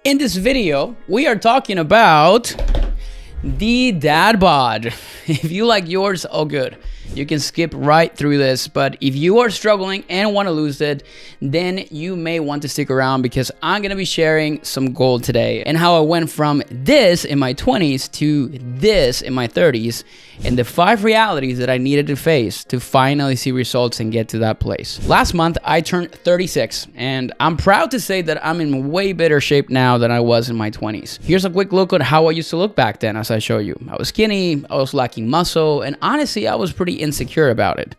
In this video, we are talking about the dad bod. If you like yours, all good. You can skip right through this, but if you are struggling and want to lose it, then you may want to stick around because I'm going to be sharing some gold today and how I went from this in my 20s to this in my 30s and the 5 realities that I needed to face to finally see results and get to that place. Last month, I turned 36 and I'm proud to say that I'm in way better shape now than I was in my 20s. Here's a quick look at how I used to look back then as I show you. I was skinny, I was lacking muscle, and honestly, I was pretty insecure about it.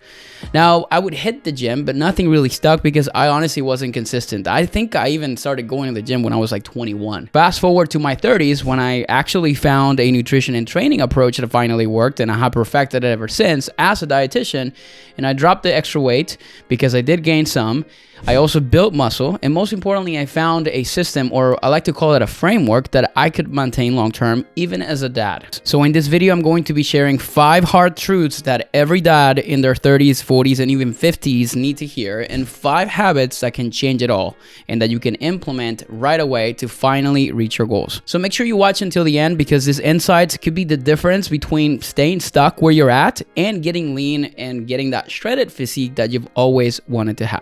Now, I would hit the gym, but nothing really stuck because I honestly wasn't consistent. I think I even started going to the gym when I was like 21. Fast forward to my 30s when I actually found a nutrition and training approach that finally worked, and I have perfected it ever since as a dietitian, and I dropped the extra weight because I did gain some. I also built muscle, and most importantly, I found a system, or I like to call it a framework, that I could maintain long-term, even as a dad. So in this video, I'm going to be sharing 5 hard truths that every dad in their 30s, 40s, and even 50s need to hear, and 5 habits that can change it all, and that you can implement right away to finally reach your goals. So make sure you watch until the end, because these insights could be the difference between staying stuck where you're at and getting lean and getting that shredded physique that you've always wanted to have.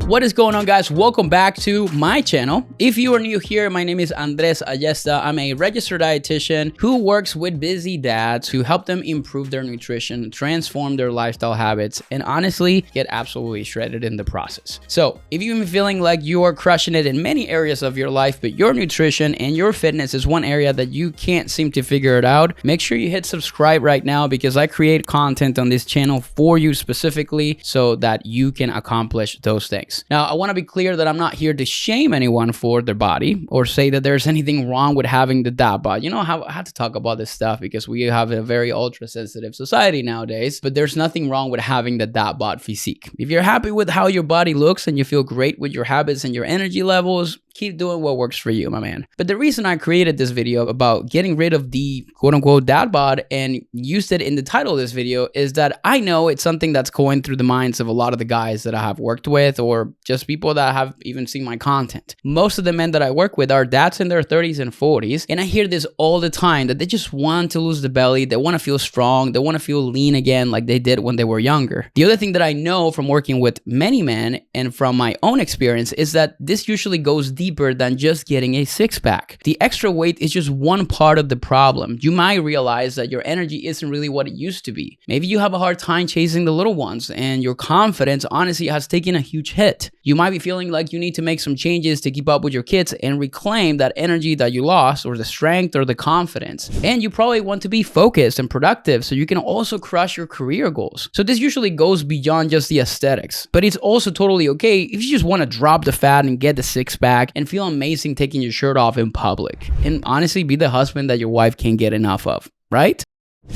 What is going on, guys? Welcome back to my channel. If you are new here, my name is Andres Ayesta. I'm a registered dietitian who works with busy dads who help them improve their nutrition, transform their lifestyle habits, and honestly, get absolutely shredded in the process. So if you've been feeling like you are crushing it in many areas of your life, but your nutrition and your fitness is one area that you can't seem to figure it out, make sure you hit subscribe right now, because I create content on this channel for you specifically so that you can accomplish those things. Now, I want to be clear that I'm not here to shame anyone for their body or say that there's anything wrong with having the dad bod. You know, I have to talk about this stuff because we have a very ultra-sensitive society nowadays, but there's nothing wrong with having the dad bod physique. If you're happy with how your body looks and you feel great with your habits and your energy levels, keep doing what works for you, my man. But the reason I created this video about getting rid of the quote-unquote dad bod and used it in the title of this video is that I know it's something that's going through the minds of a lot of the guys that I have worked with, or just people that have even seen my content. Most of the men that I work with are dads in their 30s and 40s, and I hear this all the time, that they just want to lose the belly, they want to feel strong, they want to feel lean again like they did when they were younger. The other thing that I know from working with many men and from my own experience is that this usually goes deeper than just getting a six-pack. The extra weight is just one part of the problem. You might realize that your energy isn't really what it used to be. Maybe you have a hard time chasing the little ones, and your confidence honestly has taken a huge hit. You might be feeling like you need to make some changes to keep up with your kids and reclaim that energy that you lost, or the strength or the confidence. And you probably want to be focused and productive so you can also crush your career goals. So this usually goes beyond just the aesthetics, but it's also totally okay if you just want to drop the fat and get the six-pack and feel amazing taking your shirt off in public. And honestly, be the husband that your wife can't get enough of, right?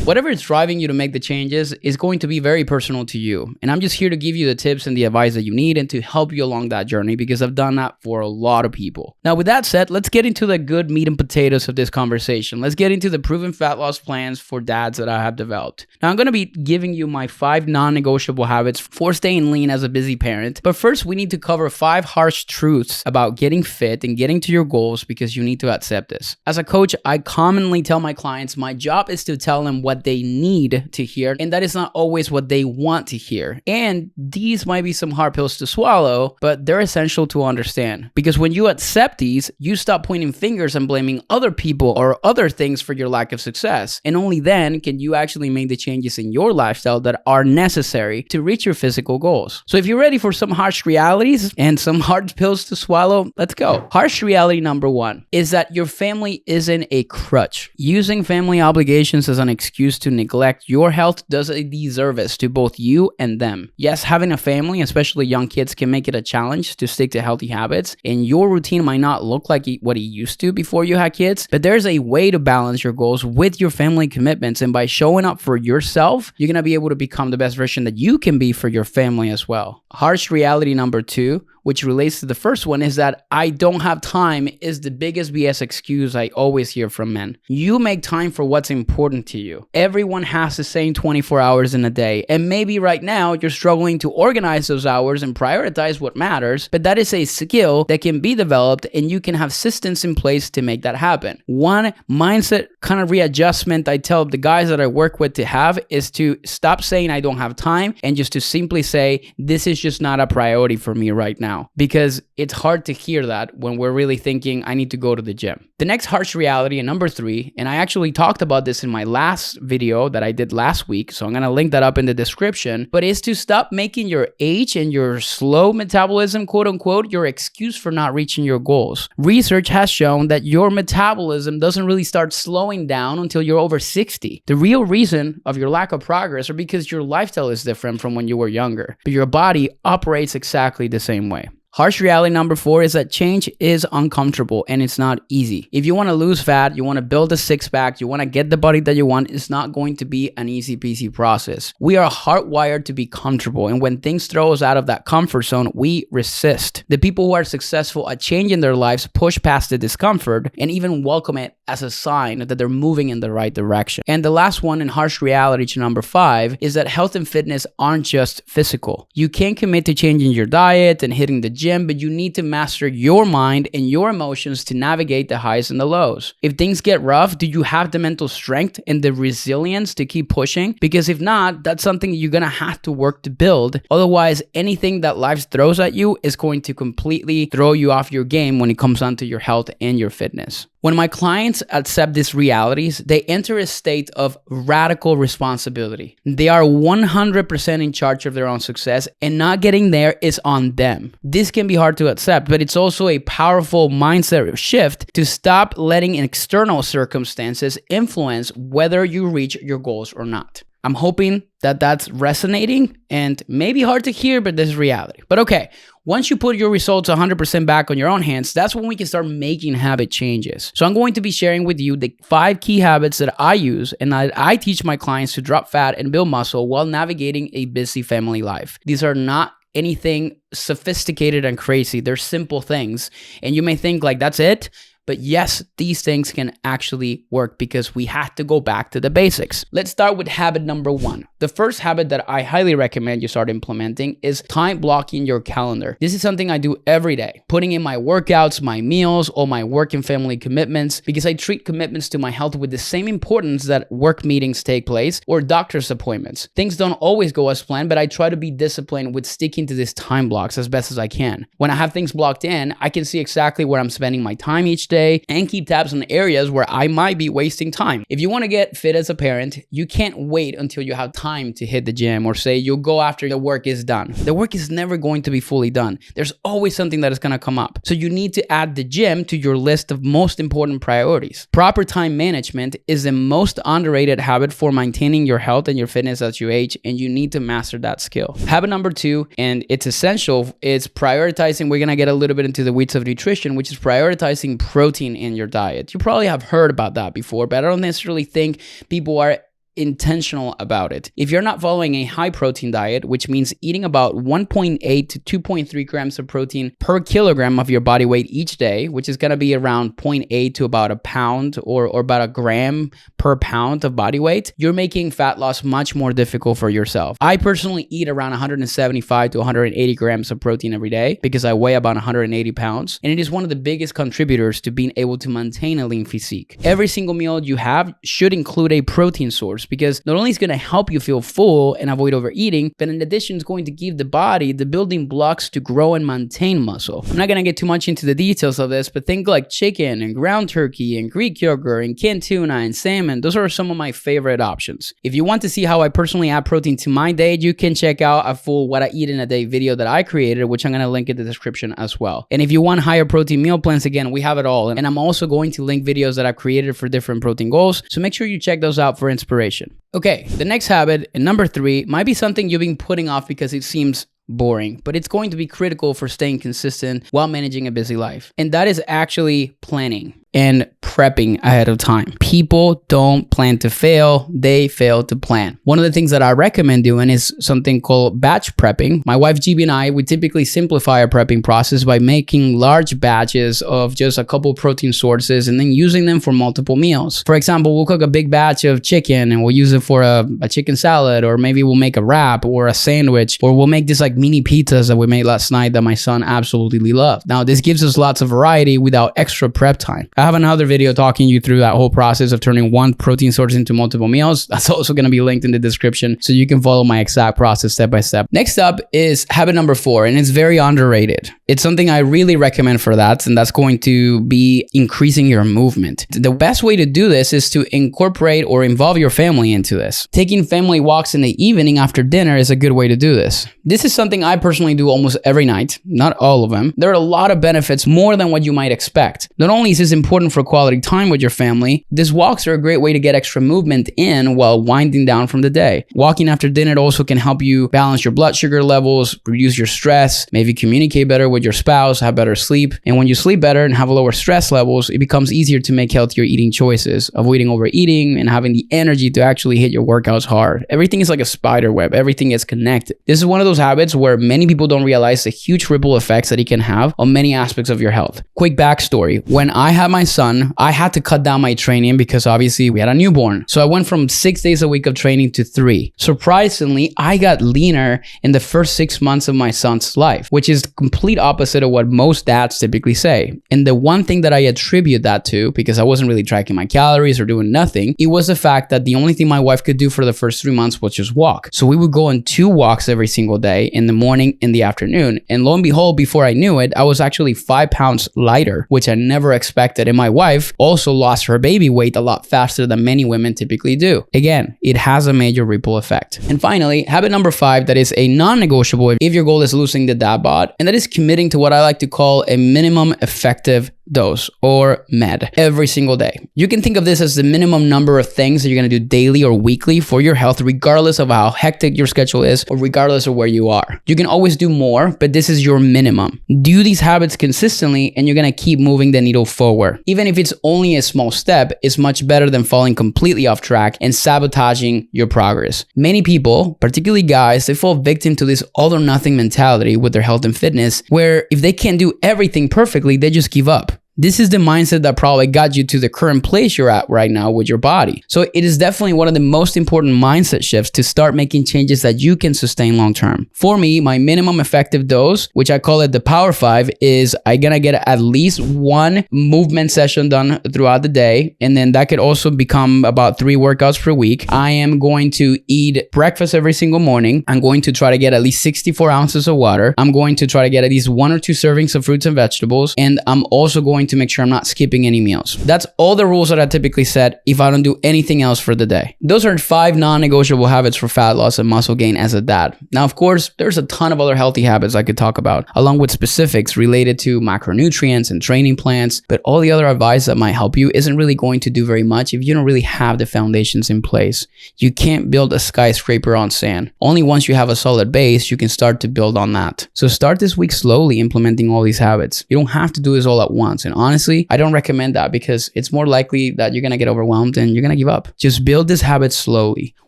Whatever is driving you to make the changes is going to be very personal to you. And I'm just here to give you the tips and the advice that you need and to help you along that journey, because I've done that for a lot of people. Now, with that said, let's get into the good meat and potatoes of this conversation. Let's get into the proven fat loss plans for dads that I have developed. Now, I'm going to be giving you my 5 non-negotiable habits for staying lean as a busy parent. But first, we need to cover 5 harsh truths about getting fit and getting to your goals, because you need to accept this. As a coach, I commonly tell my clients my job is to tell them what they need to hear, and that is not always what they want to hear. And these might be some hard pills to swallow, but they're essential to understand, because when you accept these, you stop pointing fingers and blaming other people or other things for your lack of success. And only then can you actually make the changes in your lifestyle that are necessary to reach your physical goals. So if you're ready for some harsh realities and some hard pills to swallow, let's go. Harsh reality number 1 is that your family isn't a crutch. Using family obligations as an excuse to neglect your health does a disservice to both you and them. Yes, having a family, especially young kids, can make it a challenge to stick to healthy habits, and your routine might not look like what it used to before you had kids, but there's a way to balance your goals with your family commitments, and by showing up for yourself, you're going to be able to become the best version that you can be for your family as well. Harsh reality number 2, which relates to the first one, is that I don't have time is the biggest BS excuse I always hear from men. You make time for what's important to you. Everyone has the same 24 hours in a day, and maybe right now you're struggling to organize those hours and prioritize what matters, but that is a skill that can be developed, and you can have systems in place to make that happen. One mindset kind of readjustment I tell the guys that I work with to have is to stop saying I don't have time and just to simply say this is just not a priority for me right now, because it's hard to hear that when we're really thinking I need to go to the gym. The next harsh reality, and number 3, and I actually talked about this in my last video that I did last week, so I'm going to link that up in the description, but is to stop making your age and your slow metabolism, quote unquote, your excuse for not reaching your goals. Research has shown that your metabolism doesn't really start slowing down until you're over 60. The real reason of your lack of progress are because your lifestyle is different from when you were younger, but your body operates exactly the same way. Harsh reality number 4 is that change is uncomfortable and it's not easy. If you want to lose fat, you want to build a six-pack, you want to get the body that you want, it's not going to be an easy peasy process. We are hardwired to be comfortable, and when things throw us out of that comfort zone, we resist. The people who are successful at changing their lives push past the discomfort and even welcome it as a sign that they're moving in the right direction. And the last one, in harsh reality to number 5, is that health and fitness aren't just physical. You can commit to changing your diet and hitting the gym, but you need to master your mind and your emotions to navigate the highs and the lows. If things get rough, do you have the mental strength and the resilience to keep pushing? Because if not, that's something you're gonna have to work to build. Otherwise, anything that life throws at you is going to completely throw you off your game when it comes down to your health and your fitness. When my clients accept these realities, they enter a state of radical responsibility. They are 100% in charge of their own success, and not getting there is on them. This can be hard to accept, but it's also a powerful mindset shift to stop letting external circumstances influence whether you reach your goals or not. I'm hoping that that's resonating and maybe hard to hear, but this is reality. But okay, once you put your results 100% back on your own hands, that's when we can start making habit changes. So I'm going to be sharing with you the 5 key habits that I use and that I teach my clients to drop fat and build muscle while navigating a busy family life. These are not anything sophisticated and crazy. They're simple things. And you may think like, that's it? But yes, these things can actually work because we have to go back to the basics. Let's start with habit number 1. The first habit that I highly recommend you start implementing is time blocking your calendar. This is something I do every day, putting in my workouts, my meals, all my work and family commitments, because I treat commitments to my health with the same importance that work meetings take place or doctor's appointments. Things don't always go as planned, but I try to be disciplined with sticking to these time blocks as best as I can. When I have things blocked in, I can see exactly where I'm spending my time each day and keep tabs on areas where I might be wasting time. If you want to get fit as a parent, you can't wait until you have time to hit the gym or say you'll go after the work is done. The work is never going to be fully done. There's always something that is going to come up. So you need to add the gym to your list of most important priorities. Proper time management is the most underrated habit for maintaining your health and your fitness as you age, and you need to master that skill. Habit number 2, and it's essential, is prioritizing. We're going to get a little bit into the weeds of nutrition, which is prioritizing protein in your diet. You probably have heard about that before, but I don't necessarily think people are intentional about it. If you're not following a high protein diet, which means eating about 1.8 to 2.3 grams of protein per kilogram of your body weight each day, which is going to be around 0.8 to about a pound or about a gram per pound of body weight, you're making fat loss much more difficult for yourself. I personally eat around 175 to 180 grams of protein every day because I weigh about 180 pounds, and it is one of the biggest contributors to being able to maintain a lean physique. Every single meal you have should include a protein source, because not only is it going to help you feel full and avoid overeating, but in addition, it's going to give the body the building blocks to grow and maintain muscle. I'm not going to get too much into the details of this, but think like chicken and ground turkey and Greek yogurt and canned tuna and salmon. Those are some of my favorite options. If you want to see how I personally add protein to my diet, you can check out a full what I eat in a day video that I created, which I'm going to link in the description as well. And if you want higher protein meal plans, again, we have it all. And I'm also going to link videos that I've created for different protein goals. So make sure you check those out for inspiration. Okay, the next habit, and number 3, might be something you've been putting off because it seems boring, but it's going to be critical for staying consistent while managing a busy life. And that is actually planning. and prepping ahead of time. People don't plan to fail, they fail to plan. One of the things that I recommend doing is something called batch prepping. My wife GB and I, we typically simplify our prepping process by making large batches of just a couple protein sources and then using them for multiple meals. For example, we'll cook a big batch of chicken and we'll use it for a chicken salad, or maybe we'll make a wrap or a sandwich, or we'll make this like mini pizzas that we made last night that my son absolutely loved. Now, this gives us lots of variety without extra prep time. I have another video talking you through that whole process of turning one protein source into multiple meals. That's also going to be linked in the description so you can follow my exact process step by step. Next up is habit number 4, and it's very underrated. It's something I really recommend for that, and that's going to be increasing your movement. The best way to do this is to incorporate or involve your family into this. Taking family walks in the evening after dinner is a good way to do this. This is something I personally do almost every night, not all of them. There are a lot of benefits, more than what you might expect. Not only is this important for quality time with your family, these walks are a great way to get extra movement in while winding down from the day. Walking after dinner also can help you balance your blood sugar levels, reduce your stress, maybe communicate better with your spouse, have better sleep. And when you sleep better and have lower stress levels, it becomes easier to make healthier eating choices, avoiding overeating and having the energy to actually hit your workouts hard. Everything is like a spider web. Everything is connected. This is one of those habits where many people don't realize the huge ripple effects that it can have on many aspects of your health. Quick backstory. When I had my son, I had to cut down my training because obviously we had a newborn. So I went from 6 days a week of training to 3. Surprisingly, I got leaner in the first 6 months of my son's life, which is complete opposite of what most dads typically say. And the one thing that I attribute that to, because I wasn't really tracking my calories or doing nothing, it was the fact that the only thing my wife could do for the first 3 months was just walk. So we would go on 2 walks every single day, in the morning, in the afternoon. And lo and behold, before I knew it, I was actually 5 pounds lighter, which I never expected. And my wife also lost her baby weight a lot faster than many women typically do. Again, it has a major ripple effect. And finally, habit number 5, that is a non-negotiable if your goal is losing the dad bod, and that is committing to what I like to call a minimum effective dose, or MED, every single day. You can think of this as the minimum number of things that you're going to do daily or weekly for your health, regardless of how hectic your schedule is or regardless of where you are. You can always do more, but this is your minimum. Do these habits consistently and you're going to keep moving the needle forward. Even if it's only a small step, it's much better than falling completely off track and sabotaging your progress. Many people, particularly guys, they fall victim to this all or nothing mentality with their health and fitness, where if they can't do everything perfectly, they just give up. This is the mindset that probably got you to the current place you're at right now with your body. So it is definitely one of the most important mindset shifts to start making changes that you can sustain long term. For me, my minimum effective dose, which I call it the Power 5, is I'm gonna get at least 1 movement session done throughout the day. And then that could also become about 3 workouts per week. I am going to eat breakfast every single morning. I'm going to try to get at least 64 ounces of water. I'm going to try to get at least 1 or 2 servings of fruits and vegetables. And I'm also going to make sure I'm not skipping any meals. That's all the rules that I typically set if I don't do anything else for the day. Those are 5 non-negotiable habits for fat loss and muscle gain as a dad. Now, of course, there's a ton of other healthy habits I could talk about, along with specifics related to macronutrients and training plans, but all the other advice that might help you isn't really going to do very much if you don't really have the foundations in place. You can't build a skyscraper on sand. Only once you have a solid base, you can start to build on that. So start this week slowly implementing all these habits. You don't have to do this all at once. And honestly, I don't recommend that because it's more likely that you're going to get overwhelmed and you're going to give up. Just build this habit slowly,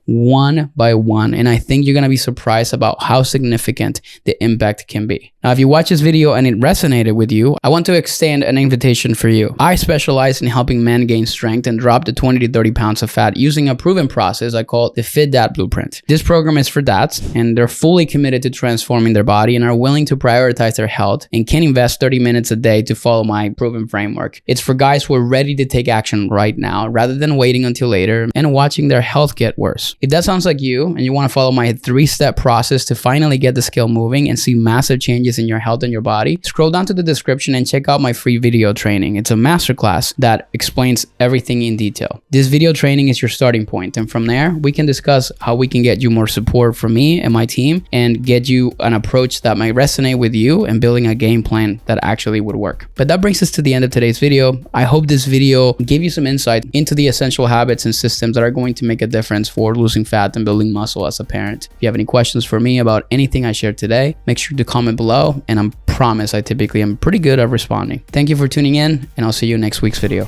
one by one. And I think you're going to be surprised about how significant the impact can be. Now, if you watch this video and it resonated with you, I want to extend an invitation for you. I specialize in helping men gain strength and drop the 20 to 30 pounds of fat using a proven process I call the Fit Dad Blueprint. This program is for dads, and they're fully committed to transforming their body and are willing to prioritize their health and can invest 30 minutes a day to follow my proven framework. It's for guys who are ready to take action right now rather than waiting until later and watching their health get worse. If that sounds like you and you want to follow my 3-step process to finally get the scale moving and see massive changes in your health and your body, scroll down to the description and check out my free video training. It's a masterclass that explains everything in detail. This video training is your starting point, and from there we can discuss how we can get you more support from me and my team and get you an approach that might resonate with you and building a game plan that actually would work. But that brings us to the end of today's video. I hope this video gave you some insight into the essential habits and systems that are going to make a difference for losing fat and building muscle as a parent. If you have any questions for me about anything I shared today, make sure to comment below, and I promise I typically am pretty good at responding. Thank you for tuning in, and I'll see you in next week's video.